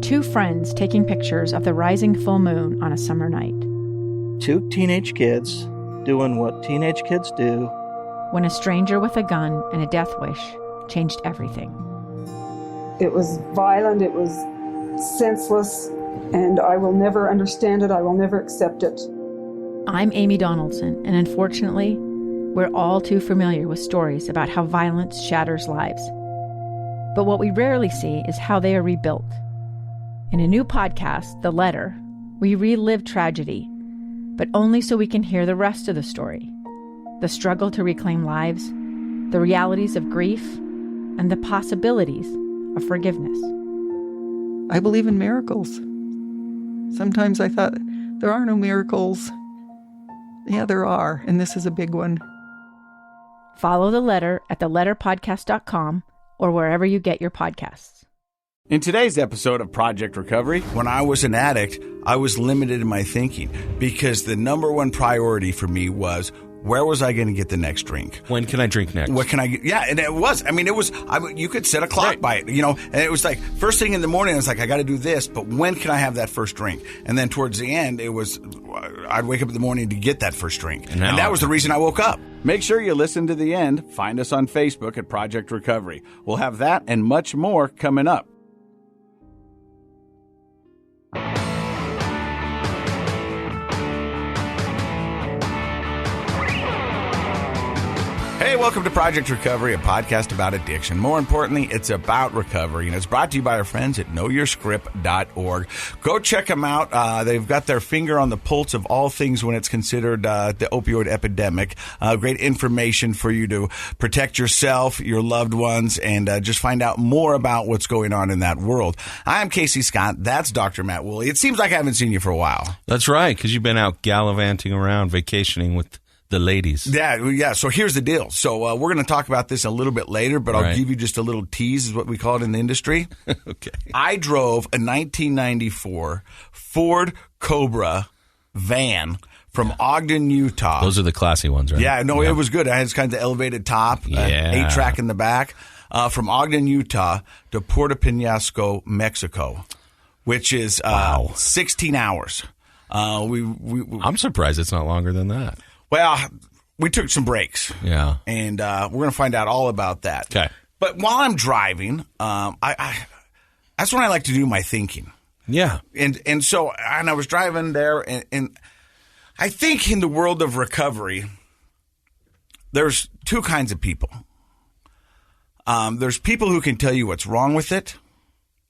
two friends taking pictures of the rising full moon on a summer night. Two teenage kids doing what teenage kids do. When a stranger with a gun and a death wish changed everything. It was violent, it was senseless, and I will never understand it, I will never accept it. I'm Amy Donaldson, and unfortunately, we're all too familiar with stories about how violence shatters lives. But what we rarely see is how they are rebuilt. In a new podcast, The Letter, we relive tragedy, but only so we can hear the rest of the story. The struggle to reclaim lives, the realities of grief, and the possibilities of forgiveness. I believe in miracles. Sometimes I thought, there are no miracles. Yeah, there are, and this is a big one. Follow The Letter at theletterpodcast.com or wherever you get your podcasts. In today's episode of Project Recovery, when I was an addict, I was limited in my thinking because the number one priority for me was, where was I going to get the next drink? When can I drink next? What can I get? Yeah, and it was. I mean, you could set a clock by it, and it was like first thing in the morning, I was like, I got to do this, but when can I have that first drink? And then towards the end, it was, I'd wake up in the morning to get that first drink. And that was the reason I woke up. Make sure you listen to the end. Find us on Facebook at Project Recovery. We'll have that and much more coming up. Hey, welcome to Project Recovery, a podcast about addiction. More importantly, it's about recovery, and it's brought to you by our friends at knowyourscript.org. Go check them out. They've got their finger on the pulse of all things when it's considered the opioid epidemic. Great information for you to protect yourself, your loved ones, and just find out more about what's going on in that world. I'm Casey Scott. That's Dr. Matt Woolley. It seems like I haven't seen you for a while. That's right, because you've been out gallivanting around, vacationing with the ladies. Yeah. So here's the deal. So we're going to talk about this a little bit later, but I'll give you just a little tease, is what we call it in the industry. Okay. I drove a 1994 Ford Cobra van from Ogden, Utah. Those are the classy ones, right? Yeah, no, It was good. It had kind of elevated top, 8-track in the back, from Ogden, Utah to Puerto Penasco, Mexico, which is 16 hours. I'm surprised it's not longer than that. Well, we took some breaks. Yeah. And we're going to find out all about that. Okay. But while I'm driving, that's when I like to do my thinking. Yeah. And so I was driving there, and I think in the world of recovery, there's two kinds of people. There's people who can tell you what's wrong with it,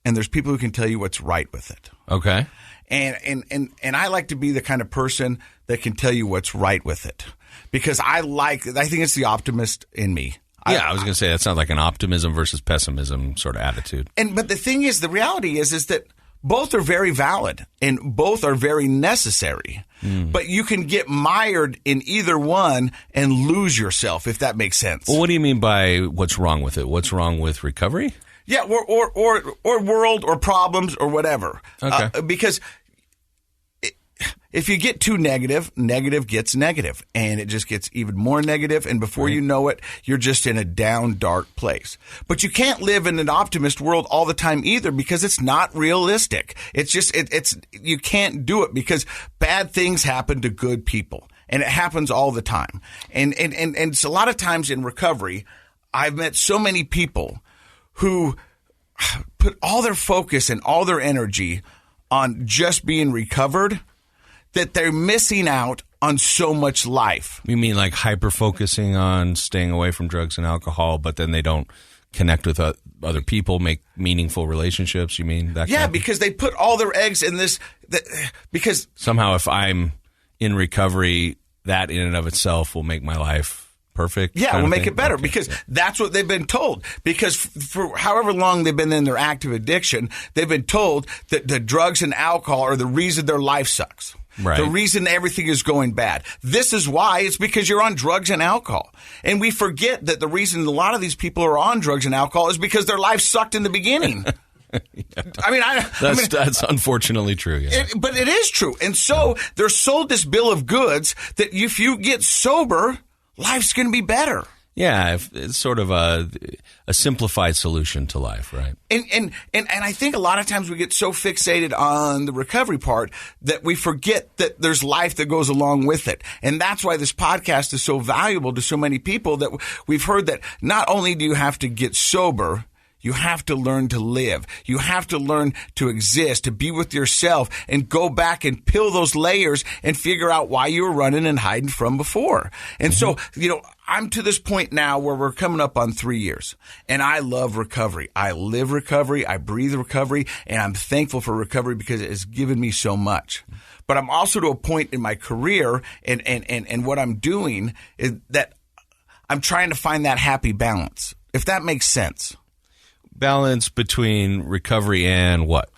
and there's people who can tell you what's right with it. Okay. And I like to be the kind of person that can tell you what's right with it, because I think it's the optimist in me. Yeah, I was going to say that sounds like an optimism versus pessimism sort of attitude. But the thing is, the reality is that both are very valid and both are very necessary. But you can get mired in either one and lose yourself, if that makes sense. Well, what do you mean by what's wrong with it? What's wrong with recovery? Yeah, or world or problems or whatever. Okay. Because if you get too negative gets negative, and it just gets even more negative, and before you know it, you're just in a down, dark place. But you can't live in an optimist world all the time either, because it's not realistic. It's just you can't do it, because bad things happen to good people, and it happens all the time. And it's a lot of times in recovery, I've met so many people who put all their focus and all their energy on just being recovered, that they're missing out on so much life. You mean like hyper-focusing on staying away from drugs and alcohol, but then they don't connect with other people, make meaningful relationships? You mean that? Yeah, because they put all their eggs in this. Because somehow, if I'm in recovery, that in and of itself will make my life perfect. Yeah, we'll make it better, because that's what they've been told. Because for however long they've been in their active addiction, they've been told that the drugs and alcohol are the reason their life sucks. Right. The reason everything is going bad. This is why. It's because you're on drugs and alcohol. And we forget that the reason a lot of these people are on drugs and alcohol is because their life sucked in the beginning. That's unfortunately true. Yeah. But it is true. And so they're sold this bill of goods that if you get sober, life's going to be better. Yeah, it's sort of a simplified solution to life, right? And I think a lot of times we get so fixated on the recovery part that we forget that there's life that goes along with it. And that's why this podcast is so valuable to so many people, that we've heard that not only do you have to get sober, you have to learn to live. You have to learn to exist, to be with yourself, and go back and peel those layers and figure out why you were running and hiding from before. And so, I'm to this point now where we're coming up on 3 years, and I love recovery. I live recovery. I breathe recovery, and I'm thankful for recovery because it has given me so much. But I'm also to a point in my career and what I'm doing is that I'm trying to find that happy balance, if that makes sense. Balance between recovery and what?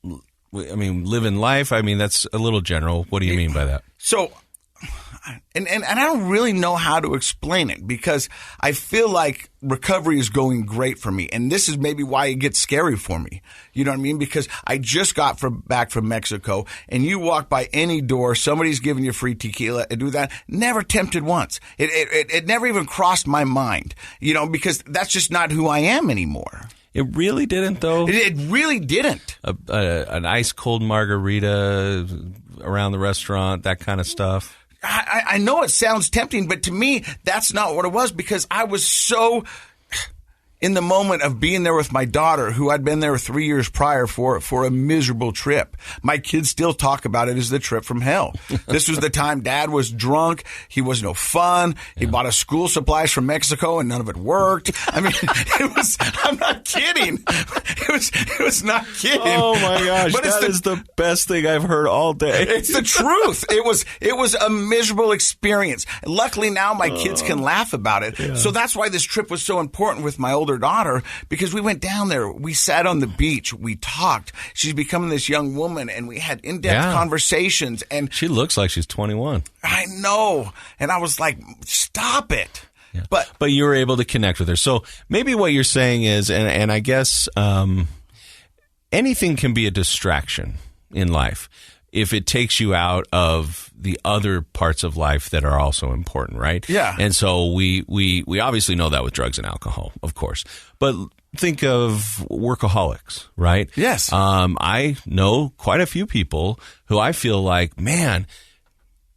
I mean, living life. I mean, that's a little general. What do you mean by that? So, and I don't really know how to explain it, because I feel like recovery is going great for me. And this is maybe why it gets scary for me. You know what I mean? Because I just got back from Mexico, and you walk by any door, somebody's giving you free tequila and do that. Never tempted once. It never even crossed my mind, because that's just not who I am anymore. It really didn't, though? It really didn't. An ice cold margarita around the restaurant, that kind of stuff. I know it sounds tempting, but to me, that's not what it was, because I was so in the moment of being there with my daughter, who I'd been there 3 years prior for a miserable trip. My kids still talk about it as the trip from hell. This was the time Dad was drunk. He was no fun. He bought us school supplies from Mexico, and none of it worked. I mean, I'm not kidding. It was not kidding. Oh my gosh. But that is the best thing I've heard all day. It's the truth. It was a miserable experience. Luckily now my kids can laugh about it. Yeah. So that's why this trip was so important with my older daughter, because we went down there, we sat on the beach, we talked. She's becoming this young woman, and we had in-depth conversations. And she looks like she's 21. I know. And I was like, stop it. Yeah. But you were able to connect with her. So maybe what you're saying is, and I guess anything can be a distraction in life if it takes you out of the other parts of life that are also important, right? Yeah. And so we obviously know that with drugs and alcohol, of course. But think of workaholics, right? Yes. I know quite a few people who I feel like, man,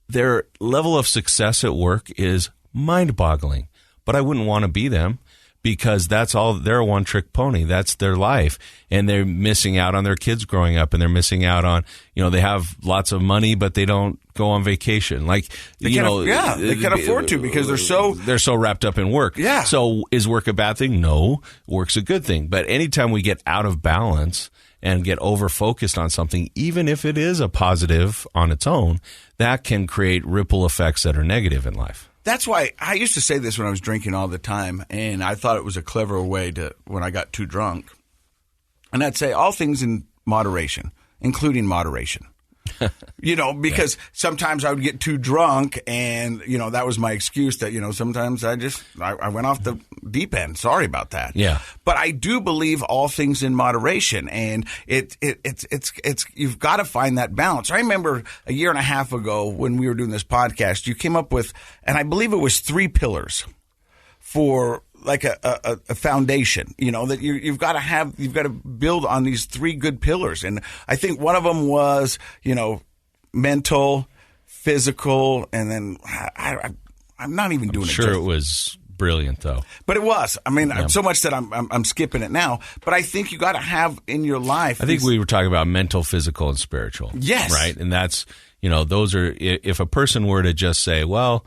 their level of success at work is mind-boggling, but I wouldn't want to be them, because that's all, they're a one-trick pony. That's their life. And they're missing out on their kids growing up, and they're missing out on, they have lots of money, but they don't go on vacation. Like, they can't afford to, because they're so wrapped up in work. Yeah. So is work a bad thing? No, work's a good thing. But anytime we get out of balance and get over-focused on something, even if it is a positive on its own, that can create ripple effects that are negative in life. That's why I used to say this when I was drinking all the time, and I thought it was a clever way to, when I got too drunk, and I'd say all things in moderation, including moderation. Because sometimes I would get too drunk, and, that was my excuse that, sometimes I went off the deep end. Sorry about that. Yeah. But I do believe all things in moderation, and it's you've got to find that balance. I remember a year and a half ago when we were doing this podcast, you came up with, and I believe it was 3 pillars for like a foundation, that you've got to build on these 3 good pillars. And I think one of them was, mental, physical, and then I'm not even doing it. Sure, it was brilliant though. But it was. I mean, so much that I'm skipping it now. But I think you got to have in your life. I think we were talking about mental, physical, and spiritual. Yes. Right. And that's, those are, if a person were to just say, well,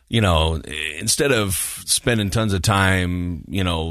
instead of spending tons of time,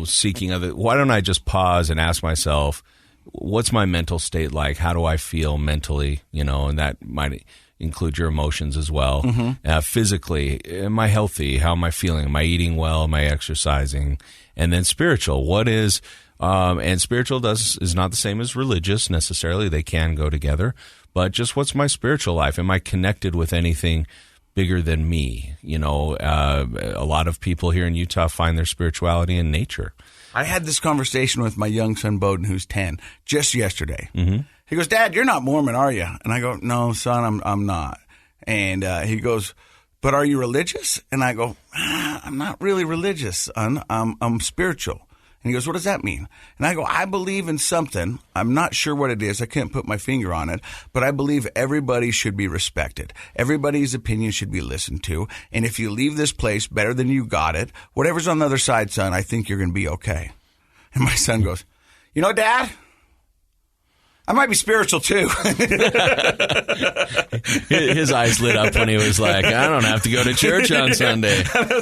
seeking other, why don't I just pause and ask myself, what's my mental state like? How do I feel mentally? And that might include your emotions as well. Mm-hmm. Physically, am I healthy? How am I feeling? Am I eating well? Am I exercising? And then spiritual, what is, and spiritual is not the same as religious necessarily. They can go together, but just what's my spiritual life? Am I connected with anything bigger than me? A lot of people here in Utah find their spirituality in nature. I had this conversation with my young son, Bowden, who's 10, just yesterday. Mm-hmm. He goes, Dad, you're not Mormon, are you? And I go, no, son, I'm not. And he goes, but are you religious? And I go, I'm not really religious, son. I'm spiritual. And he goes, what does that mean? And I go, I believe in something. I'm not sure what it is. I can't put my finger on it, but I believe everybody should be respected. Everybody's opinion should be listened to. And if you leave this place better than you got it, whatever's on the other side, son, I think you're going to be okay. And my son goes, you know, Dad, I might be spiritual too. His eyes lit up when he was like, I don't have to go to church on Sunday. And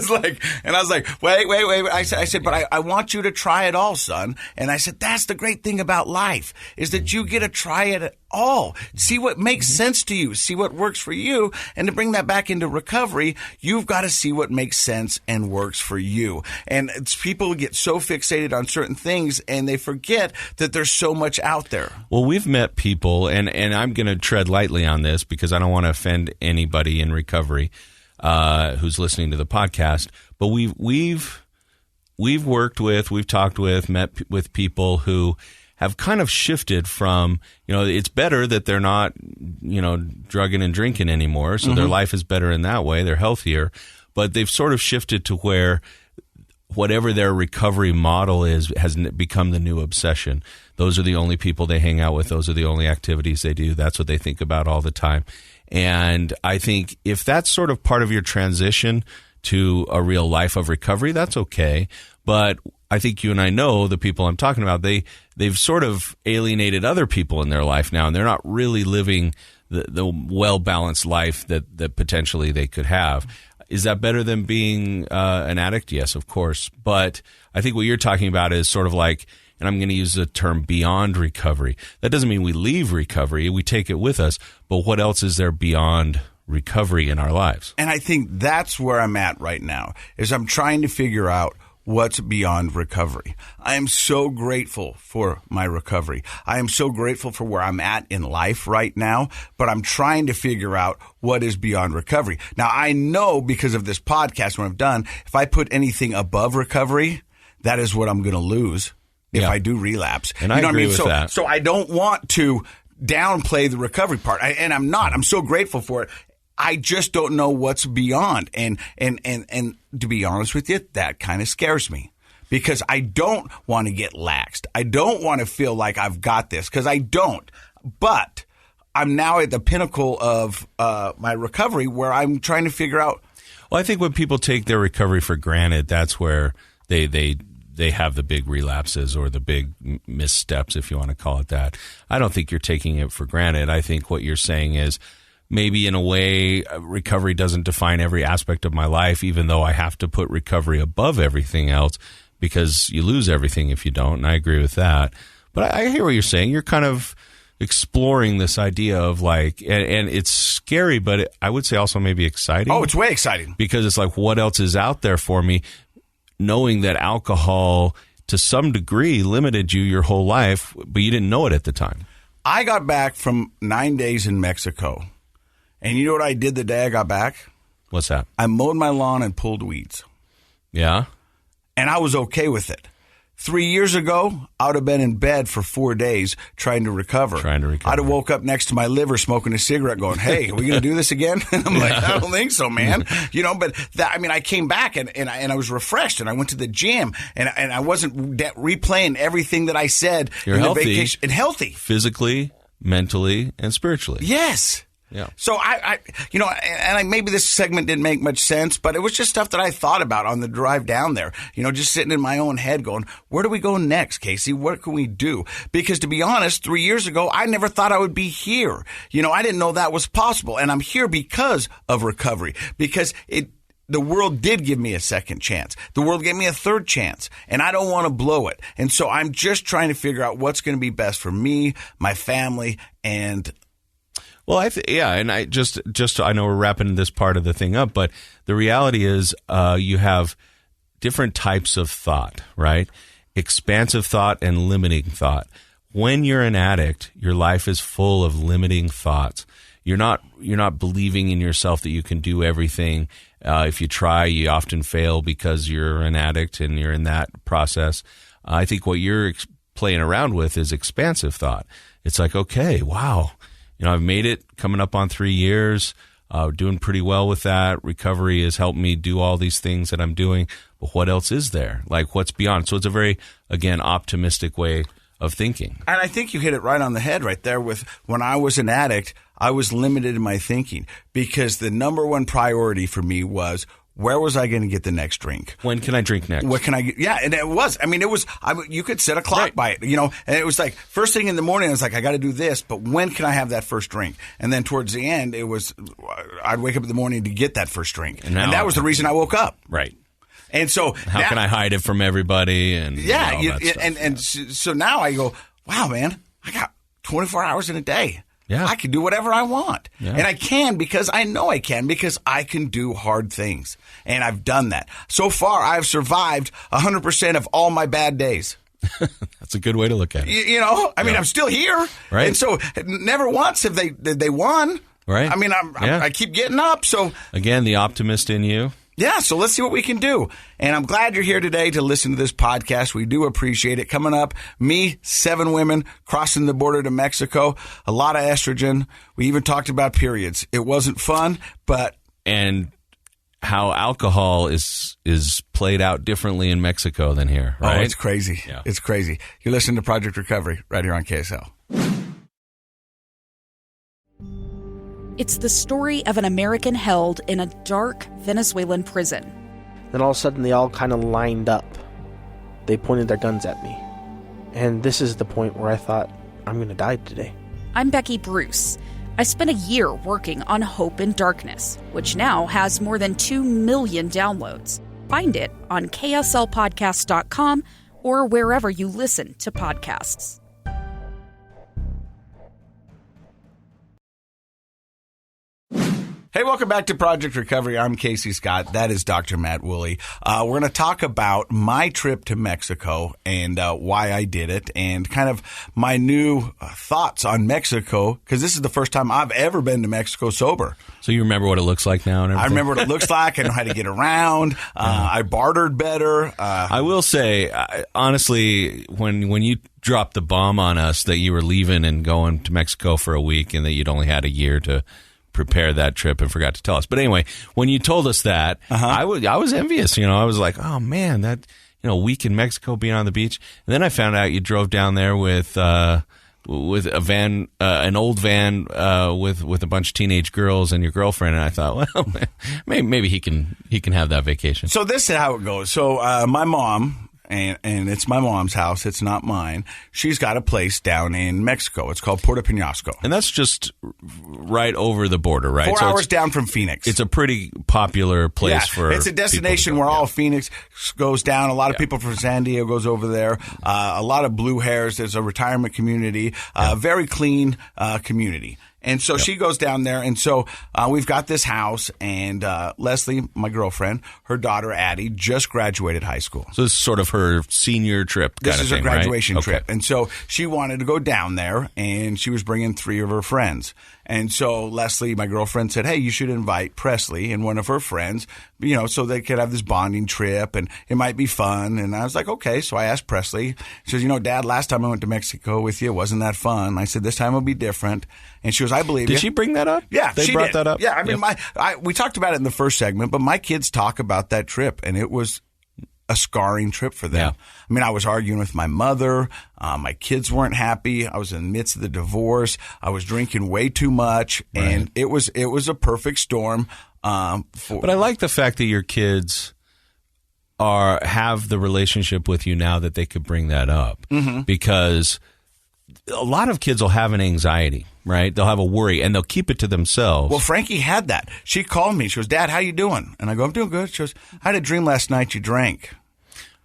I was like, wait. I said, but I want you to try it all, son. And I said, that's the great thing about life, is that you get to try it all. See what makes sense to you. See what works for you. And to bring that back into recovery, you've got to see what makes sense and works for you. And people get so fixated on certain things and they forget that there's so much out there. Well, we've met people, and I'm going to tread lightly on this because I don't want to offend anybody in recovery who's listening to the podcast. But we've worked with, we've talked with, met with people who have kind of shifted from, it's better that they're not, drugging and drinking anymore. So their life is better in that way. They're healthier. But they've sort of shifted to where whatever their recovery model is has become the new obsession. Those are the only people they hang out with. Those are the only activities they do. That's what they think about all the time. And I think if that's sort of part of your transition to a real life of recovery, that's okay. But I think you and I know the people I'm talking about, they've sort of alienated other people in their life now, and they're not really living the well-balanced life that potentially they could have. Is that better than being an addict? Yes, of course. But I think what you're talking about is sort of like, and I'm going to use the term beyond recovery. That doesn't mean we leave recovery. We take it with us. But what else is there beyond recovery in our lives? And I think that's where I'm at right now, is I'm trying to figure out what's beyond recovery. I am so grateful for my recovery. I am so grateful for where I'm at in life right now, but I'm trying to figure out what is beyond recovery. Now, I know because of this podcast, when I'm done, if I put anything above recovery, that is what I'm going to lose if I do relapse. And I agree with that. So I don't want to downplay the recovery part, and I'm not. I'm so grateful for it. I just don't know what's beyond. And to be honest with you, that kind of scares me because I don't want to get laxed. I don't want to feel like I've got this because I don't. But I'm now at the pinnacle of my recovery where I'm trying to figure out. Well, I think when people take their recovery for granted, that's where they have the big relapses or the big missteps, if you want to call it that. I don't think you're taking it for granted. I think what you're saying is, maybe in a way, recovery doesn't define every aspect of my life, even though I have to put recovery above everything else because you lose everything if you don't, and I agree with that. But I hear what you're saying. You're kind of exploring this idea of like, and it's scary, but I would say also maybe exciting. Oh, it's way exciting. Because it's like, what else is out there for me? Knowing that alcohol, to some degree, limited you your whole life, but you didn't know it at the time. I got back from 9 days in Mexico. And you know what I did the day I got back? What's that? I mowed my lawn and pulled weeds. Yeah? And I was okay with it. 3 years ago, I would have been in bed for 4 days trying to recover. I'd have woke up next to my liver smoking a cigarette going, hey, are we going to do this again? And I'm like, I don't think so, man. But I came back and I was refreshed and I went to the gym and I wasn't replaying everything that I said. You're in healthy. The vacation. And healthy. Physically, mentally, and spiritually. Yes. Yeah. So maybe this segment didn't make much sense, but it was just stuff that I thought about on the drive down there. Just sitting in my own head going, where do we go next, Casey? What can we do? Because to be honest, 3 years ago, I never thought I would be here. I didn't know that was possible. And I'm here because of recovery, because the world did give me a second chance. The world gave me a third chance, and I don't want to blow it. And so I'm just trying to figure out what's going to be best for me, my family, and well, and I just I know we're wrapping this part of the thing up, but the reality is you have different types of thought, right? Expansive thought and limiting thought. When you're an addict, your life is full of limiting thoughts. You're not believing in yourself that you can do everything. If you try, you often fail because you're an addict and you're in that process. I think what you're playing around with is expansive thought. It's like, okay, wow. I've made it coming up on 3 years. Doing pretty well with that. Recovery has helped me do all these things that I'm doing. But what else is there? Like, what's beyond? So it's a very, again, optimistic way of thinking. And I think you hit it right on the head right there with when I was an addict, I was limited in my thinking because the number one priority for me was, where was I going to get the next drink? When can I drink next? What can I get? Yeah, and it was. I mean, it was. You could set a clock by it, and it was like first thing in the morning. I was like, I got to do this, but when can I have that first drink? And then towards the end, it was I'd wake up in the morning to get that first drink, and that was the reason I woke up. Right. And so how can I hide it from everybody? And yeah, all that stuff. So now I go, wow, man, I got 24 hours in a day. Yeah. I can do whatever I want. Yeah. And I can because I know I can because I can do hard things. And I've done that. So far, I've survived 100% of all my bad days. That's a good way to look at it. I mean, I'm still here. Right. And so never once have they won. Right. I mean, I keep getting up. So again, the optimist in you. Yeah, so let's see what we can do. And I'm glad you're here today to listen to this podcast. We do appreciate it. Coming up, me, 7 women crossing the border to Mexico, a lot of estrogen. We even talked about periods. It wasn't fun, but... And how alcohol is played out differently in Mexico than here, right? Oh, it's crazy. Yeah. It's crazy. You're listening to Project Recovery right here on KSL. It's the story of an American held in a dark Venezuelan prison. Then all of a sudden they all kind of lined up. They pointed their guns at me. And this is the point where I thought, I'm going to die today. I'm Becky Bruce. I spent a year working on Hope in Darkness, which now has more than 2 million downloads. Find it on kslpodcast.com or wherever you listen to podcasts. Hey, welcome back to Project Recovery. I'm Casey Scott. That is Dr. Matt Woolley. We're going to talk about my trip to Mexico and why I did it and kind of my new thoughts on Mexico because this is the first time I've ever been to Mexico sober. So you remember what it looks like now and everything? I remember what it looks like. I know how to get around. I bartered better. I will say, honestly, when you dropped the bomb on us that you were leaving and going to Mexico for a week and that you'd only had a year to prepare that trip and forgot to tell us. But anyway, when you told us that, I was envious. I was like, oh man, that week in Mexico being on the beach. And then I found out you drove down there with a van, an old van with a bunch of teenage girls and your girlfriend. And I thought, well, maybe he can have that vacation. So this is how it goes. So my mom. And it's my mom's house. It's not mine. She's got a place down in Mexico. It's called Puerto Penasco. And that's just right over the border, right? 4 hours down from Phoenix. It's a pretty popular place for it's a destination where all Phoenix goes down. A lot of people from San Diego goes over there. A lot of blue hairs. There's a retirement community. Very clean community. And so she goes down there, and so we've got this house, and Leslie, my girlfriend, her daughter Addie, just graduated high school. So this is sort of her senior trip kind of thing, This is her graduation right? trip. Okay. And so she wanted to go down there, and she was bringing 3 of her friends. And so Leslie, my girlfriend, said, hey, you should invite Presley and one of her friends, so they could have this bonding trip, and it might be fun. And I was like, okay. So I asked Presley. She says, Dad, last time I went to Mexico with you, it wasn't that fun. I said, this time will be different. And she goes, I believe you. Did she bring that up? Yeah, they she brought did. that up? Yeah, I mean, we talked about it in the first segment, but my kids talk about that trip, and it was a scarring trip for them. Yeah. I mean, I was arguing with my mother. My kids weren't happy. I was in the midst of the divorce. I was drinking way too much, and it was a perfect storm. But I like the fact that your kids have the relationship with you now that they could bring that up, because a lot of kids will have an anxiety, right? They'll have a worry, and they'll keep it to themselves. Well, Frankie had that. She called me. She goes, Dad, how you doing? And I go, I'm doing good. She goes, I had a dream last night you drank.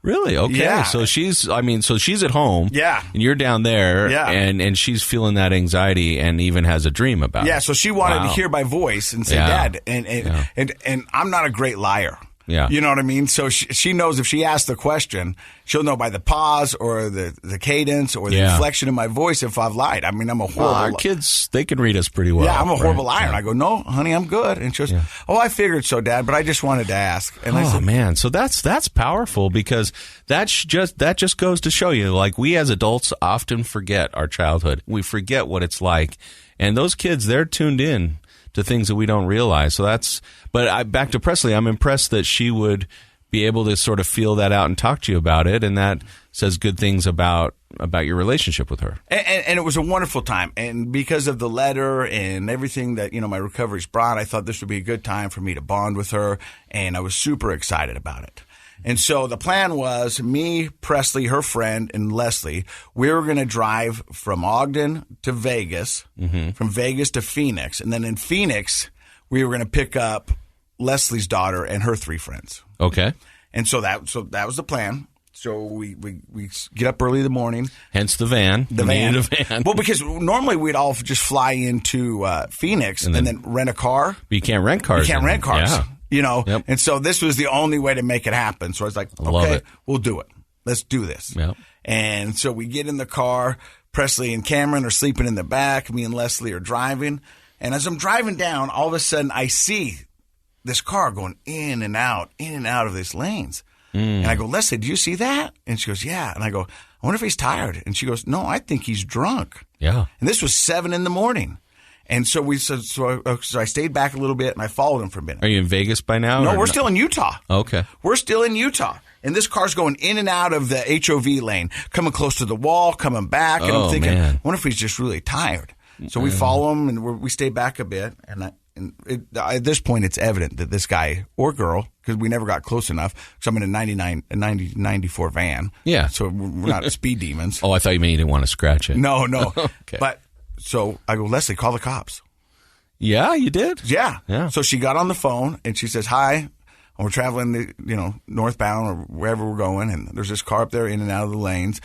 Really? Okay. Yeah. So she's at home. Yeah. And you're down there. Yeah. And she's feeling that anxiety and even has a dream about it. Yeah. So she wanted to hear my voice and say, Dad, and I'm not a great liar. Yeah. You know what I mean? So she knows if she asks the question, she'll know by the pause or the cadence or the inflection in my voice if I've lied. I mean, I'm a horrible our kids, they can read us pretty well. Yeah, I'm a horrible liar. Yeah. And I go, no, honey, I'm good. And she goes, oh, I figured so, Dad, but I just wanted to ask. And I said, man. So that's powerful, because that just goes to show you, like, we as adults often forget our childhood. We forget what it's like. And those kids, they're tuned in to things that we don't realize. So back to Presley, I'm impressed that she would be able to sort of feel that out and talk to you about it, and that says good things about your relationship with her. And it was a wonderful time. And because of the letter and everything that, my recovery's brought, I thought this would be a good time for me to bond with her, and I was super excited about it. And so the plan was me, Presley, her friend, and Leslie, we were going to drive from Ogden to Vegas, from Vegas to Phoenix. And then in Phoenix, we were going to pick up Leslie's daughter and her 3 friends. Okay. And so that was the plan. So we get up early in the morning. Hence the van. The van. Needed a van. Well, because normally we'd all just fly into Phoenix and then rent a car. But you can't rent cars. You can't rent cars. Yeah. Yep. And so this was the only way to make it happen. So I was like, okay, we'll do it. Let's do this. Yep. And so we get in the car. Presley and Cameron are sleeping in the back. Me and Leslie are driving. And as I'm driving down, all of a sudden I see this car going in and out of these lanes. And I go, Leslie, do you see that? And she goes, yeah. And I go, I wonder if he's tired. And she goes, no, I think he's drunk. Yeah. And this was 7 a.m. And so I stayed back a little bit and I followed him for a minute. Are you in Vegas by now? No, we're still in Utah. Okay. We're still in Utah. And this car's going in and out of the HOV lane, coming close to the wall, coming back. And I'm thinking, I wonder if he's just really tired. So we follow him and we stay back a bit. And at this point, it's evident that this guy or girl, because we never got close enough, because I'm in a 94 van. Yeah. So we're not speed demons. Oh, I thought you meant you didn't want to scratch it. No. Okay. But so I go, Leslie, call the cops. Yeah, you did? Yeah. So she got on the phone and she says, hi, and we're traveling, northbound or wherever we're going. And there's this car up there in and out of the lanes.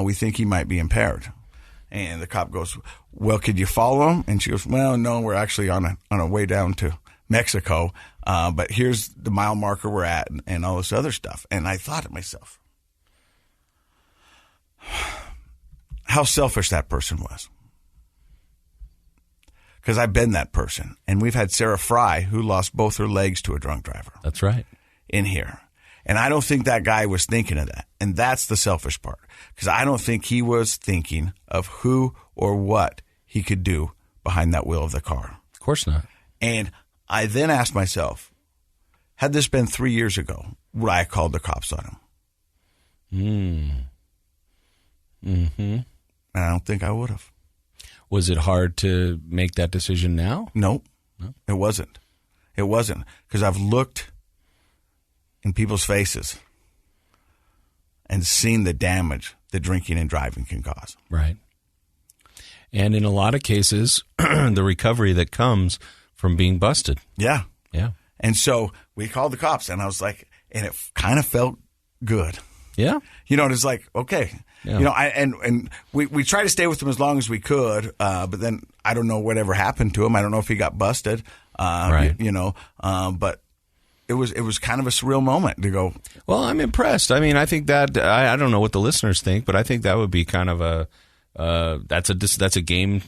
We think he might be impaired. And the cop goes, well, could you follow him? And she goes, well, no, we're actually on a way down to Mexico. But here's the mile marker we're at and all this other stuff. And I thought to myself, how selfish that person was. Because I've been that person. And we've had Sarah Fry, who lost both her legs to a drunk driver. That's right. In here. And I don't think that guy was thinking of that. And that's the selfish part. Because I don't think he was thinking of who or what he could do behind that wheel of the car. Of course not. And I then asked myself, had this been 3 years ago, would I have called the cops on him? And I don't think I would have. Was it hard to make that decision now? No, it wasn't. It wasn't. Because I've looked in people's faces and seen the damage that drinking and driving can cause. Right. And in a lot of cases, the recovery that comes from being busted. Yeah. Yeah. And so we called the cops, and I was like, and it kind of felt good. Yeah. It's like, okay. Yeah. And we tried to stay with him as long as we could, but then I don't know whatever happened to him. I don't know if he got busted. Right. But it was kind of a surreal moment to go. Well, I'm impressed. I mean, I think that I don't know what the listeners think, but I think that would be kind of that's a game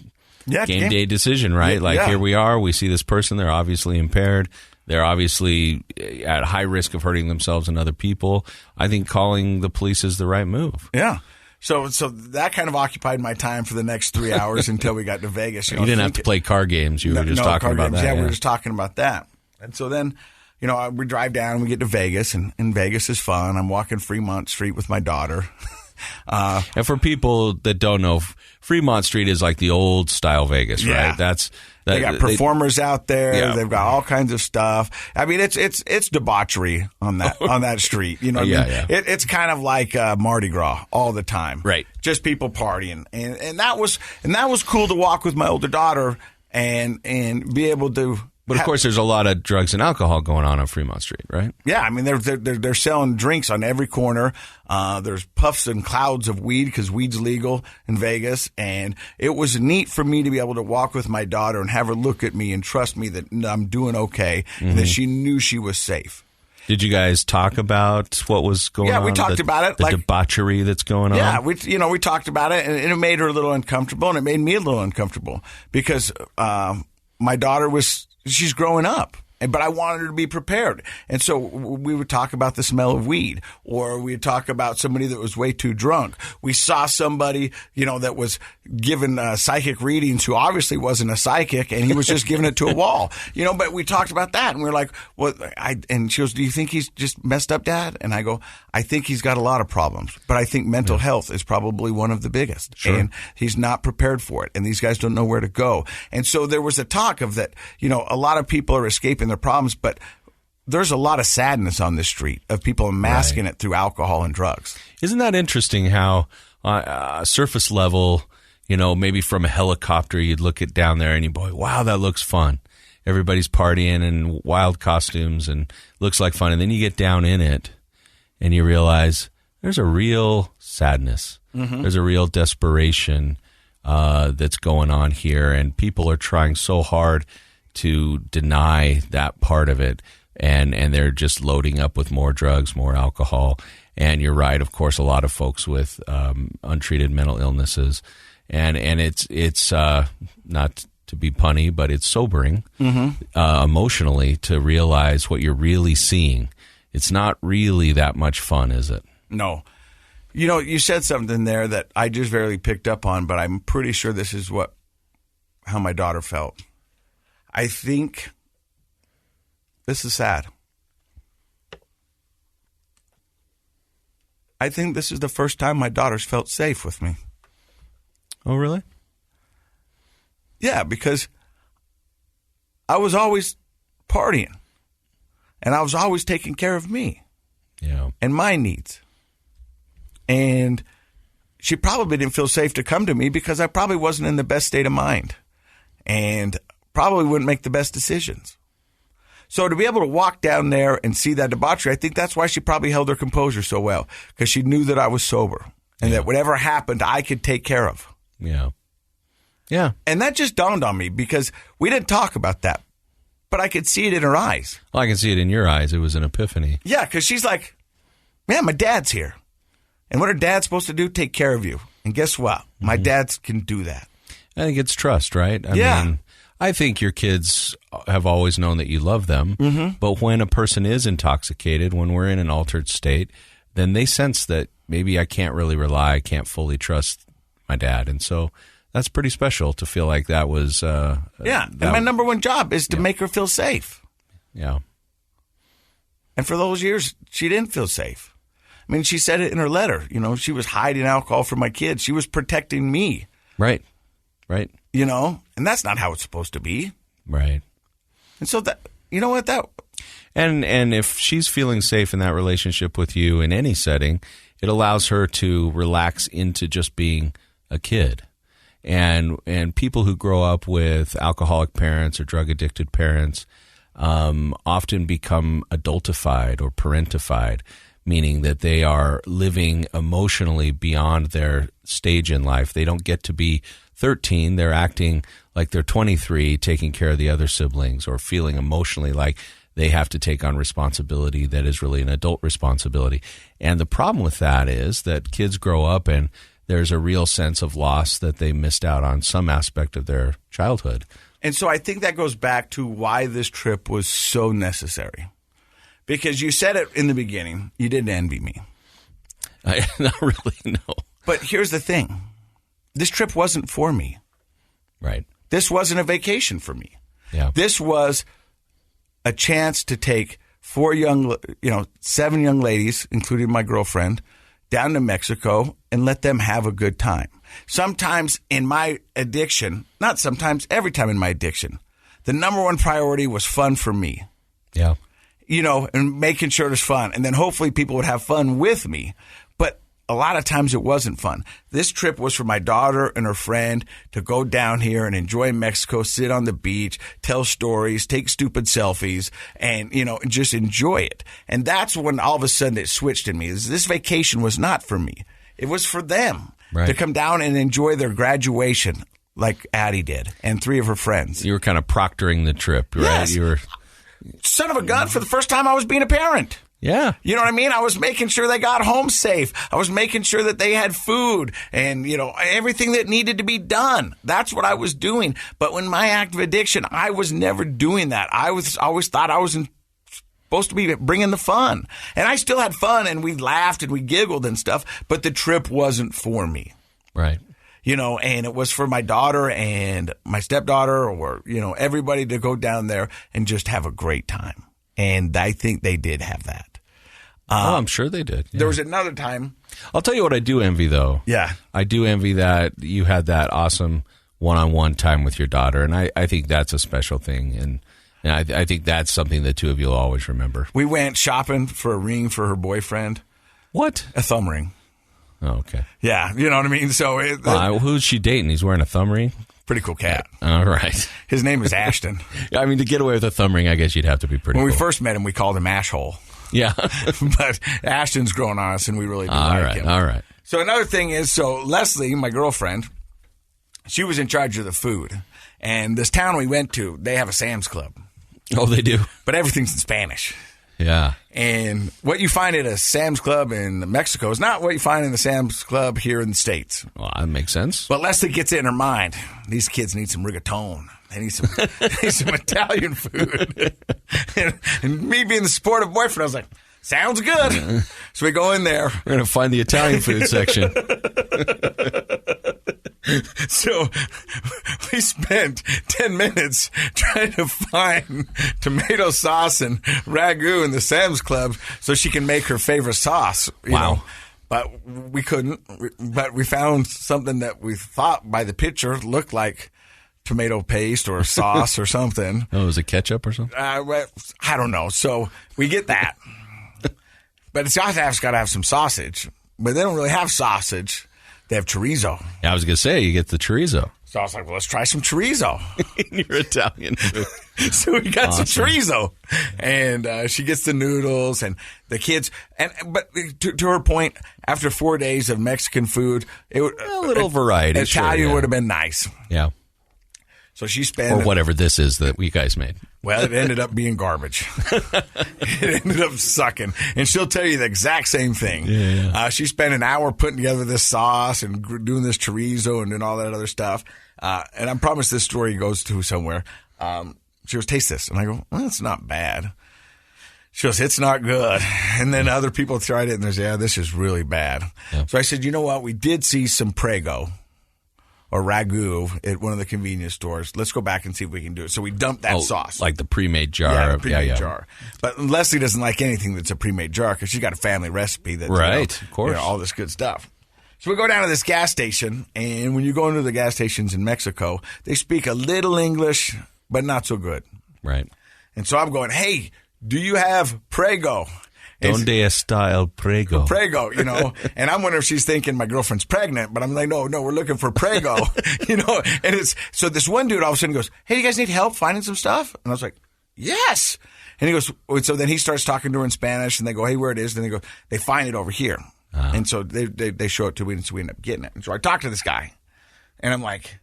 day decision, right? Here we are. We see this person. They're obviously impaired. They're obviously at high risk of hurting themselves and other people. I think calling the police is the right move. Yeah. So that kind of occupied my time for the next 3 hours until we got to Vegas. You didn't have to play card games. You were just talking about that. Yeah, we were just talking about that. And so then, we drive down and we get to Vegas, and Vegas is fun. I'm walking Fremont Street with my daughter. And for people that don't know, Fremont Street is like the old style Vegas, right? They got performers out there. Yeah. They've got all kinds of stuff. I mean, it's debauchery on that street. You know, Yeah. It's kind of like Mardi Gras all the time, right? Just people partying, and that was cool to walk with my older daughter and be able to. But of course, there's a lot of drugs and alcohol going on Fremont Street, right? Yeah, I mean they're selling drinks on every corner. There's puffs and clouds of weed because weed's legal in Vegas, and it was neat for me to be able to walk with my daughter and have her look at me and trust me that I'm doing okay, and that she knew she was safe. Did you guys talk about what was going on? Yeah, we talked about it. The debauchery that's going on? Yeah, we talked about it, and it made her a little uncomfortable, and it made me a little uncomfortable because my daughter she's growing up. But I wanted her to be prepared. And so we would talk about the smell of weed, or we'd talk about somebody that was way too drunk. We saw somebody, that was given psychic readings who obviously wasn't a psychic, and he was just giving it to a wall. But we talked about that, and we were like, and she goes, do you think he's just messed up, Dad? And I go, I think he's got a lot of problems, but I think mental health is probably one of the biggest. Sure. And he's not prepared for it, and these guys don't know where to go. And so there was a talk of that, a lot of people are escaping their problems, but there's a lot of sadness on the street of people masking it through alcohol and drugs. Isn't that interesting how surface level, maybe from a helicopter, you'd look it down there and you'd be, wow, that looks fun. Everybody's partying in wild costumes and looks like fun. And then you get down in it and you realize there's a real sadness. Mm-hmm. There's a real desperation that's going on here. And people are trying so hard to deny that part of it, and they're just loading up with more drugs, more alcohol. And you're right, of course, a lot of folks with untreated mental illnesses, and it's not to be punny, but it's sobering emotionally to realize what you're really seeing. It's not really that much fun, is it? No. You said something there that I just barely picked up on, but I'm pretty sure this is how my daughter felt. I think this is sad. I think this is the first time my daughter's felt safe with me. Oh, really? Yeah, because I was always partying, and I was always taking care of me and my needs. And she probably didn't feel safe to come to me because I probably wasn't in the best state of mind and probably wouldn't make the best decisions. So to be able to walk down there and see that debauchery, I think that's why she probably held her composure so well, because she knew that I was sober and that whatever happened, I could take care of. Yeah. Yeah. And that just dawned on me because we didn't talk about that, but I could see it in her eyes. Well, I can see it in your eyes. It was an epiphany. Yeah, because she's like, man, my dad's here. And what her dad's supposed to do? Take care of you. And guess what? My dad can do that. I think it's trust, right? I mean, I think your kids have always known that you love them. Mm-hmm. But when a person is intoxicated, when we're in an altered state, then they sense that maybe I can't really rely, I can't fully trust my dad. And so that's pretty special to feel like that was... and my number one job is to make her feel safe. Yeah. And for those years, she didn't feel safe. I mean, she said it in her letter. She was hiding alcohol from my kids. She was protecting me. Right. And that's not how it's supposed to be. Right. And so that, And if she's feeling safe in that relationship with you in any setting, it allows her to relax into just being a kid. And people who grow up with alcoholic parents or drug addicted parents often become adultified or parentified, meaning that they are living emotionally beyond their stage in life. They don't get to be 13. They're acting like they're 23, taking care of the other siblings, or feeling emotionally like they have to take on responsibility that is really an adult responsibility. And the problem with that is that kids grow up and there's a real sense of loss that they missed out on some aspect of their childhood. And so I think that goes back to why this trip was so necessary. Because you said it in the beginning, you didn't envy me. Not really, no. But here's the thing. This trip wasn't for me. Right. This wasn't a vacation for me. Yeah. This was a chance to take 7 young ladies, including my girlfriend, down to Mexico and let them have a good time. Sometimes in my addiction, not sometimes, every time in my addiction, the number one priority was fun for me. Yeah. And making sure it was fun. And then hopefully people would have fun with me. But a lot of times it wasn't fun. This trip was for my daughter and her friend to go down here and enjoy Mexico, sit on the beach, tell stories, take stupid selfies, and, just enjoy it. And that's when all of a sudden it switched in me. This vacation was not for me. It was for them to come down and enjoy their graduation like Addie did and 3 of her friends. You were kind of proctoring the trip, right? Yes. You were... Son of a gun, for the first time I was being a parent. Yeah. You know what I mean? I was making sure they got home safe. I was making sure that they had food and, everything that needed to be done. That's what I was doing. But when my active addiction, I was never doing that. I always thought I was supposed to be bringing the fun. And I still had fun, and we laughed and we giggled and stuff, but the trip wasn't for me. Right. And it was for my daughter and my stepdaughter or, everybody to go down there and just have a great time. And I think they did have that. I'm sure they did. Yeah. There was another time. I'll tell you what I do envy, though. Yeah. I do envy that you had that awesome one-on-one time with your daughter, and I think that's a special thing, and I think that's something the two of you will always remember. We went shopping for a ring for her boyfriend. What? A thumb ring. Oh, okay. Yeah, you know what I mean? So who's she dating? He's wearing a thumb ring? Pretty cool cat. All right. His name is Ashton. I mean, to get away with a thumb ring, I guess you'd have to be pretty When cool. we first met him, we called him Ashhole. Yeah. But Ashton's grown on us, and we really do like him. All right. So another thing is, Leslie, my girlfriend, she was in charge of the food. And this town we went to, they have a Sam's Club. Oh, they do? But everything's in Spanish. Yeah. And what you find at a Sam's Club in Mexico is not what you find in the Sam's Club here in the States. Well, that makes sense. But Leslie gets it in her mind. These kids need some rigatone. They need some Italian food. and me being the supportive boyfriend, I was like, sounds good. So we go in there. We're going to find the Italian food section. So we spent 10 minutes trying to find tomato sauce and ragu in the Sam's Club so she can make her favorite sauce. You know? But we couldn't. But we found something that we thought by the picture looked like tomato paste or sauce or something. Oh, was it ketchup or something? I don't know. So we get that. But it's got to have some sausage. But they don't really have sausage. They have chorizo. Yeah, I was going to say, you get the chorizo. So I was like, well, let's try some chorizo. In your Italian food. So we got some chorizo. And she gets the noodles and the kids. But to her point, after 4 days of Mexican food, a little variety. Italian would have been nice. Yeah. So she spent... Or whatever this is that we guys made. Well, it ended up being garbage. It ended up sucking. And she'll tell you the exact same thing. Yeah. She spent an hour putting together this sauce and doing this chorizo and doing all that other stuff. And I promise this story goes to somewhere. She goes, taste this. And I go, well, it's not bad. She goes, it's not good. And then other people tried it and they say, yeah, this is really bad. Yeah. So I said, you know what? We did see some Prego or ragu at one of the convenience stores. Let's go back and see if we can do it. So we dumped that sauce. Like the pre-made jar. Yeah, the pre-made jar. But Leslie doesn't like anything that's a pre-made jar because she's got a family recipe that's right, of course. All this good stuff. So we go down to this gas station, and when you go into the gas stations in Mexico, they speak a little English, but not so good. Right. And so I'm going, hey, do you have Prego? Donde está el Prego? Prego, and I'm wondering if she's thinking my girlfriend's pregnant, but I'm like, no, we're looking for Prego, and it's, so this one dude all of a sudden goes, hey, do you guys need help finding some stuff? And I was like, yes. And he goes, so then he starts talking to her in Spanish and they go, hey, where it is? Then they go, they find it over here. Uh-huh. And so they show it to me and so we end up getting it. And so I talk to this guy and I'm like,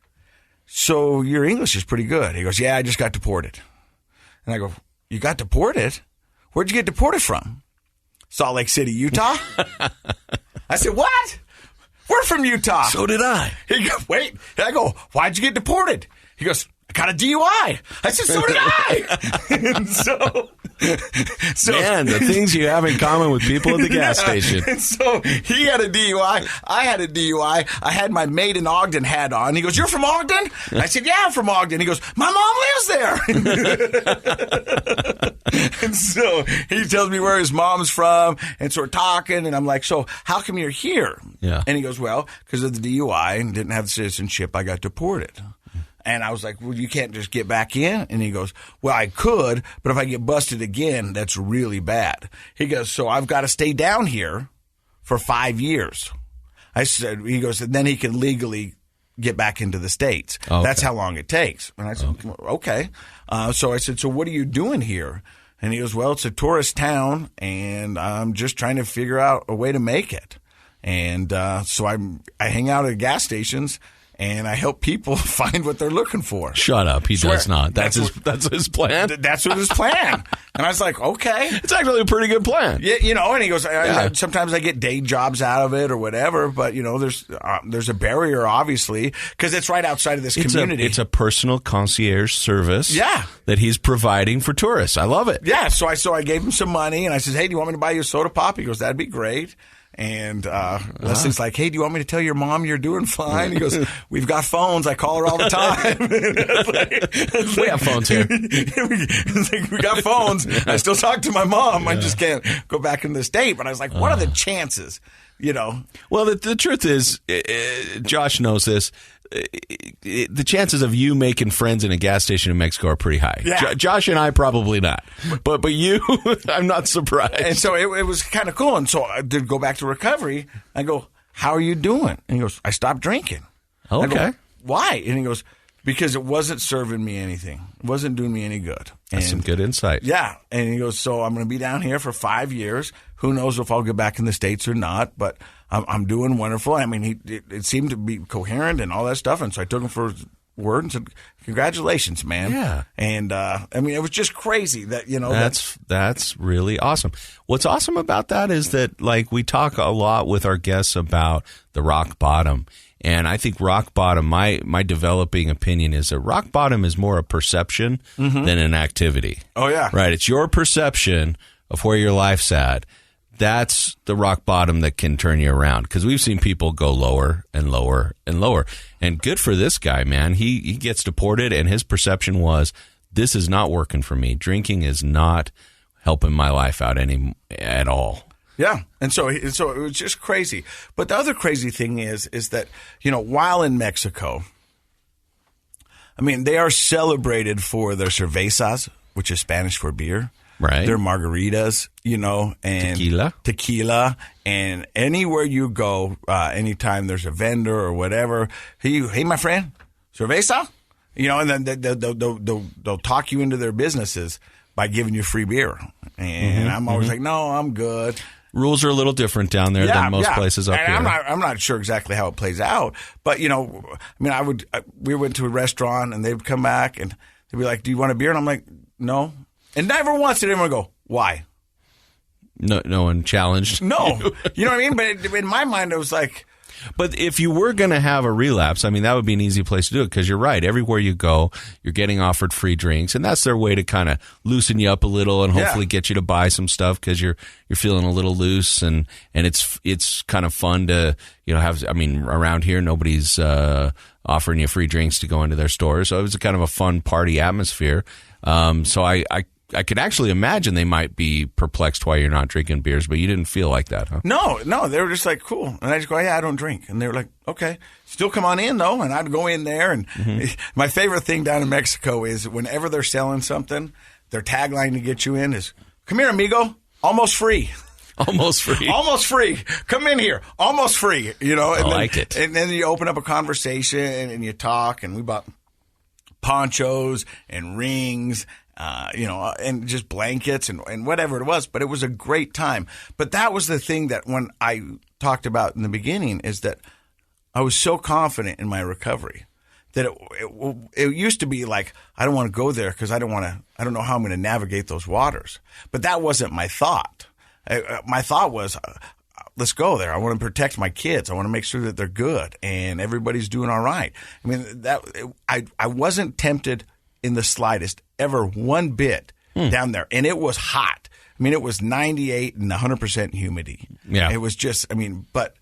so your English is pretty good. He goes, yeah, I just got deported. And I go, you got deported? Where'd you get deported from? Salt Lake City, Utah? I said, what? We're from Utah. So did I. He goes, wait. And I go, why'd you get deported? He goes, I got a DUI. I said, so did I. And so man, the things you have in common with people at the gas station. And so he had a DUI. I had a DUI. I had my Made in Ogden hat on. He goes, you're from Ogden? I said, yeah, I'm from Ogden. He goes, my mom lives there. And so he tells me where his mom's from. And so we're talking. And I'm like, so how come you're here? Yeah. And he goes, well, because of the DUI and didn't have the citizenship, I got deported. And I was like, well, you can't just get back in? And he goes, well, I could, but if I get busted again, that's really bad. He goes, so I've got to stay down here for 5 years. I said, he goes, and then he can legally get back into the States. Okay. That's how long it takes. And I said, okay. So I said, so what are you doing here? And he goes, well, it's a tourist town, and I'm just trying to figure out a way to make it. And so I hang out at gas stations. and I help people find what they're looking for. Shut up. He Swear. does not. That's his plan. That's what his plan. And I was like, okay. It's actually a pretty good plan. Yeah, and he goes, sometimes I get day jobs out of it or whatever, but, there's a barrier, obviously, because it's right outside of this community. It's a personal concierge service that he's providing for tourists. I love it. Yeah, so I gave him some money, and I said, hey, do you want me to buy you a soda pop? He goes, that'd be great. And Leslie's like, hey, do you want me to tell your mom you're doing fine? He goes, we've got phones. I call her all the time. We have phones here. We got phones. I still talk to my mom. I just can't go back in the state. But I was like, what are the chances? Well, the truth is, Josh knows this. The chances of you making friends in a gas station in Mexico are pretty high. Yeah. Josh and I probably not, but you, I'm not surprised. And so it was kind of cool. And so I did go back to recovery. I go, how are you doing? And he goes, I stopped drinking. Okay. I go, why? And he goes, because it wasn't serving me anything. It wasn't doing me any good. That's some good insight. Yeah. And he goes, so I'm going to be down here for 5 years. Who knows if I'll get back in the States or not, but I'm doing wonderful. I mean, it seemed to be coherent and all that stuff. And so I took him for his word and said, congratulations, man. Yeah. And, it was just crazy that, That's really awesome. What's awesome about that is that, we talk a lot with our guests about the rock bottom. And I think rock bottom, my developing opinion is that rock bottom is more a perception than an activity. Oh, yeah. Right. It's your perception of where your life's at. That's the rock bottom that can turn you around. Because we've seen people go lower and lower and lower. And good for this guy, man. He gets deported, and his perception was, this is not working for me. Drinking is not helping my life out at all. Yeah. And so it was just crazy. But the other crazy thing is that, while in Mexico, they are celebrated for their cervezas, which is Spanish for beer. Right. Their margaritas, and tequila. And anywhere you go, anytime there's a vendor or whatever, hey, my friend, cerveza? And then they'll talk you into their businesses by giving you free beer. And I'm always like, no, I'm good. Rules are a little different down there than most places up here. I'm not sure exactly how it plays out, but we went to a restaurant and they would come back and they'd be like, "Do you want a beer?" And I'm like, "No." And never once did anyone go, "Why?" No one challenged. No, you know what I mean. But in my mind, it was like. But if you were going to have a relapse, that would be an easy place to do it, because you're right. Everywhere you go, you're getting offered free drinks, and that's their way to kind of loosen you up a little and hopefully get you to buy some stuff because you're feeling a little loose, and it's kind of fun to have. Around here nobody's offering you free drinks to go into their stores, so it was a kind of a fun party atmosphere. So I could actually imagine they might be perplexed why you're not drinking beers, but you didn't feel like that, huh? No, they were just like, cool. And I just go, yeah, I don't drink. And they were like, okay, still come on in, though. And I'd go in there. And my favorite thing down in Mexico is whenever they're selling something, their tagline to get you in is, come here, amigo, almost free. Almost free. Almost free. Come in here. Almost free. And I like it. And then you open up a conversation and you talk. And we bought ponchos and rings, and just blankets and whatever it was. But it was a great time. But that was the thing that when I talked about in the beginning is that I was so confident in my recovery that it used to be like, I don't want to go there because I don't know how I'm going to navigate those waters. But that wasn't my thought. My thought was, let's go there. I want to protect my kids. I want to make sure that they're good and everybody's doing all right. I wasn't tempted in the slightest, ever one bit down there. And it was hot. It was 98 and 100% humidity. Yeah. It was just, but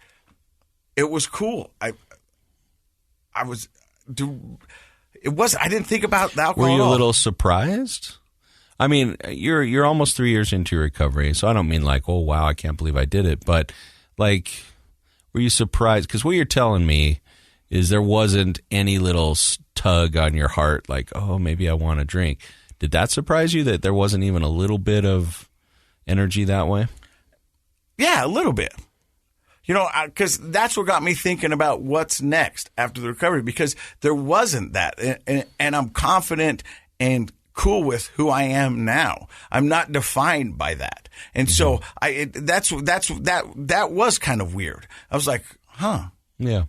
it was cool. I didn't think about the alcohol. Were you at all. a little surprised? You're almost 3 years into your recovery, so I don't mean like, oh, wow, I can't believe I did it. But, were you surprised? Because what you're telling me is there wasn't any little tug on your heart like, oh, maybe I want to drink. Did that surprise you that there wasn't even a little bit of energy that way? Yeah, a little bit. Because that's what got me thinking about what's next after the recovery, because there wasn't that. And I'm confident and cool with who I am now. I'm not defined by that. And so that was kind of weird. I was like, huh. Yeah.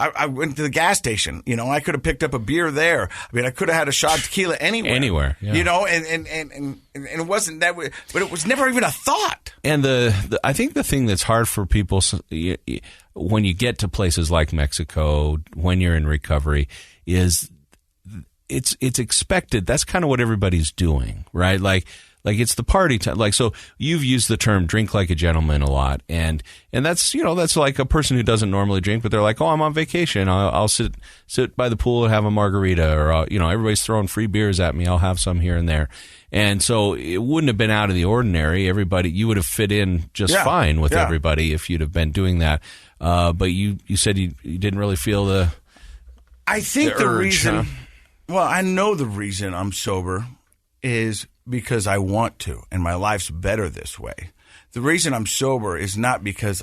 I went to the gas station. You know, I could have picked up a beer there. I mean, I could have had a shot of tequila anywhere. Yeah. You know, and it wasn't that way, but it was never even a thought. And I think the thing that's hard for people when you get to places like Mexico, when you're in recovery, is it's expected. That's kind of what everybody's doing, right? Like it's the party time. Like, so you've used the term "drink like a gentleman" a lot, and that's, you know, that's like a person who doesn't normally drink, but they're like, "Oh, I'm on vacation. I'll sit by the pool and have a margarita," or you know, everybody's throwing free beers at me. I'll have some here and there. And so it wouldn't have been out of the ordinary. You would have fit in just fine with everybody if you'd have been doing that. But you said you didn't really feel the. I think the urge, reason. huh? Well, I know the reason I'm sober is because I want to, and my life's better this way. The reason I'm sober is not because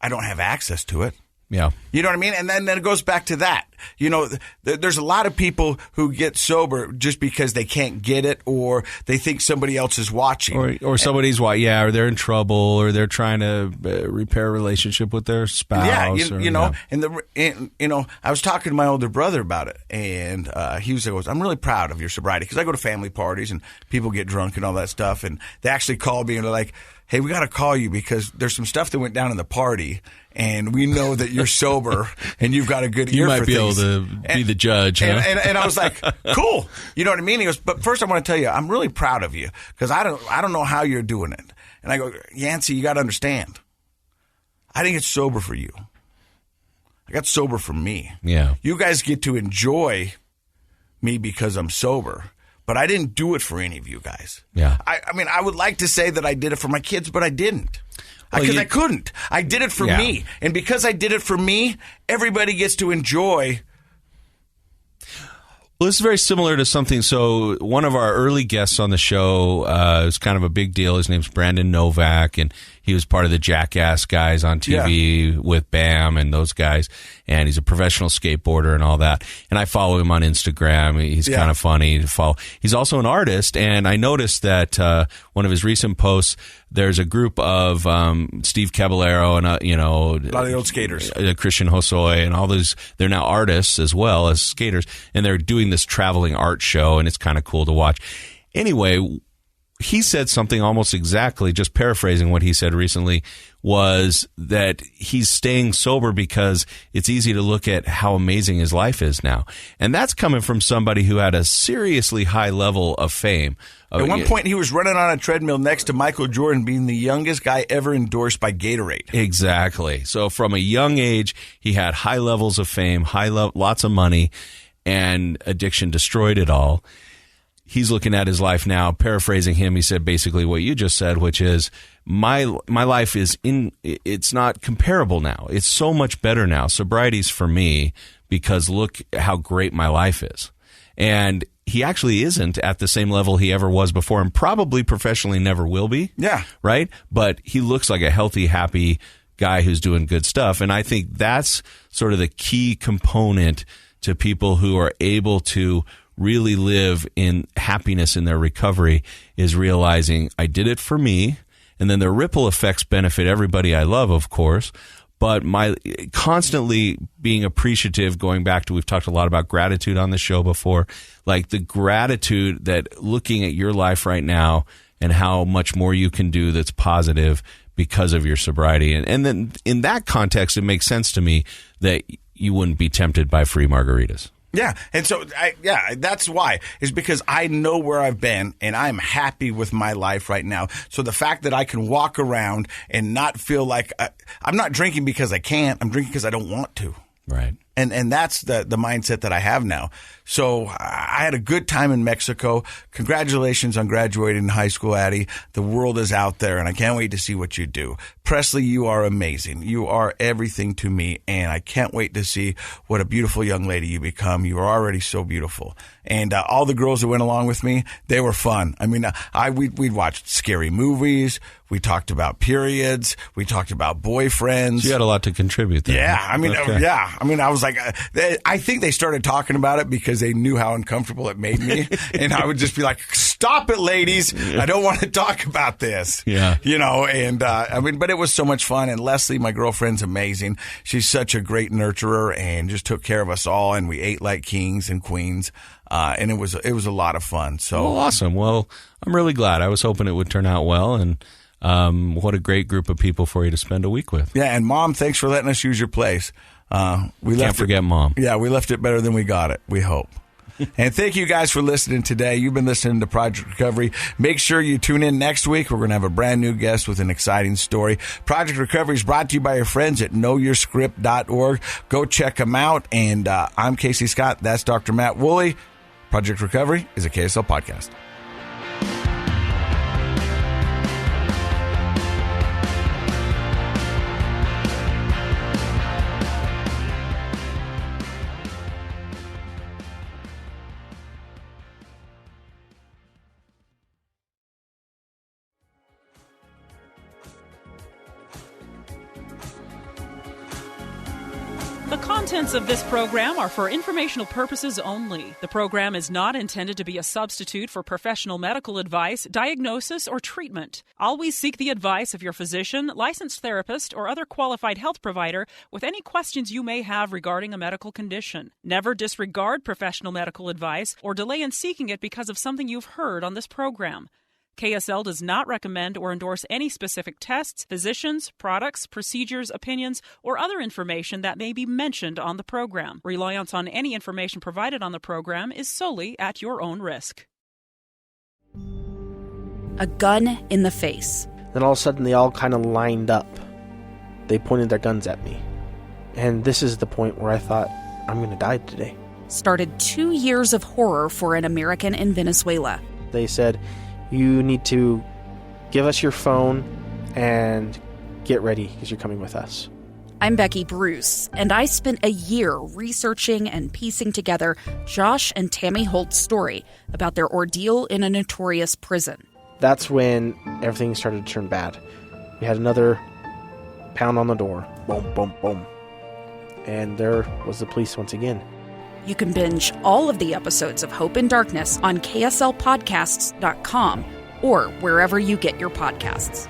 I don't have access to it. Yeah. You know what I mean? And then it goes back to that. You know, there's a lot of people who get sober just because they can't get it, or they think somebody else is watching. Or somebody's or they're in trouble, or they're trying to repair a relationship with their spouse. Yeah, you know, and you know, I was talking to my older brother about it, and he was like, "I'm really proud of your sobriety," because I go to family parties and people get drunk and all that stuff, and they actually called me and they're like, "Hey, we got to call you because there's some stuff that went down in the party, and we know that you're sober and you've got a good ear for things." You might be able to be the judge, huh? And I was like, "Cool." You know what I mean? He goes, "But first I want to tell you, I'm really proud of you because I don't know how you're doing it." And I go, "Yancey, you got to understand. I didn't get sober for you. I got sober for me. Yeah. You guys get to enjoy me because I'm sober. But I didn't do it for any of you guys." Yeah. I mean, I would like to say that I did it for my kids, but I didn't. Because I couldn't. I did it for me. And because I did it for me, everybody gets to enjoy. Well, this is very similar to something. So one of our early guests on the show is kind of a big deal. His name's Brandon Novak, and he was part of the Jackass guys on TV with Bam and those guys. And he's a professional skateboarder and all that. And I follow him on Instagram. He's kind of funny to follow. He's also an artist. And I noticed that one of his recent posts, there's a group of Steve Caballero and, a lot of the old skaters, Christian Hosoi and all those. They're now artists as well as skaters. And they're doing this traveling art show. And it's kind of cool to watch. Anyway, he said something almost exactly, just paraphrasing what he said recently, was that he's staying sober because it's easy to look at how amazing his life is now. And that's coming from somebody who had a seriously high level of fame. At one point, he was running on a treadmill next to Michael Jordan, being the youngest guy ever endorsed by Gatorade. Exactly. So from a young age, he had high levels of fame, lots of money, and addiction destroyed it all. He's looking at his life now, paraphrasing him. He said basically what you just said, which is my life it's not comparable now. It's so much better now. Sobriety's for me because look how great my life is. And he actually isn't at the same level he ever was before, and probably professionally never will be. Yeah. Right? But he looks like a healthy, happy guy who's doing good stuff. And I think that's sort of the key component to people who are able to really live in happiness in their recovery, is realizing I did it for me, and then the ripple effects benefit everybody I love, of course, but my constantly being appreciative, going back to, we've talked a lot about gratitude on the show before, like the gratitude that looking at your life right now and how much more you can do that's positive because of your sobriety. And then in that context, it makes sense to me that you wouldn't be tempted by free margaritas. Yeah, and so, that's why, is because I know where I've been, and I'm happy with my life right now. So the fact that I can walk around and not feel like I'm not drinking because I can't, I'm drinking because I don't want to. Right. And that's the mindset that I have now. So I had a good time in Mexico. Congratulations on graduating high school, Addie. The world is out there, and I can't wait to see what you do. Presley, you are amazing. You are everything to me, and I can't wait to see what a beautiful young lady you become. You are already so beautiful. And all the girls that went along with me, they were fun. I mean, we'd watched scary movies. We talked about periods. We talked about boyfriends. So you had a lot to contribute there. Yeah. I mean, I was like, I think they started talking about it because they knew how uncomfortable it made me. And I would just be like, stop. stop it, ladies. I don't want to talk about this. Yeah. But it was so much fun. And Leslie, my girlfriend's amazing. She's such a great nurturer and just took care of us all. And we ate like kings and queens. And it was a lot of fun. So awesome. Well, I'm really glad. I was hoping it would turn out well. And what a great group of people for you to spend a week with. Yeah. And Mom, thanks for letting us use your place. Can't forget Mom. Yeah, we left it better than we got it, we hope. And thank you guys for listening today. You've been listening to Project Recovery. Make sure you tune in next week. We're going to have a brand new guest with an exciting story. Project Recovery is brought to you by your friends at knowyourscript.org. Go check them out. And I'm Casey Scott. That's Dr. Matt Woolley. Project Recovery is a KSL podcast. The contents of this program are for informational purposes only. The program is not intended to be a substitute for professional medical advice, diagnosis, or treatment. Always seek the advice of your physician, licensed therapist, or other qualified health provider with any questions you may have regarding a medical condition. Never disregard professional medical advice or delay in seeking it because of something you've heard on this program. KSL does not recommend or endorse any specific tests, physicians, products, procedures, opinions, or other information that may be mentioned on the program. Reliance on any information provided on the program is solely at your own risk. A gun in the face. Then all of a sudden, they all kind of lined up. They pointed their guns at me. And this is the point where I thought, I'm going to die today. Started 2 years of horror for an American in Venezuela. They said, you need to give us your phone and get ready because you're coming with us. I'm Becky Bruce, and I spent a year researching and piecing together Josh and Tammy Holt's story about their ordeal in a notorious prison. That's when everything started to turn bad. We had another pound on the door. Boom, boom, boom. And there was the police once again. You can binge all of the episodes of Hope in Darkness on KSLpodcasts.com or wherever you get your podcasts.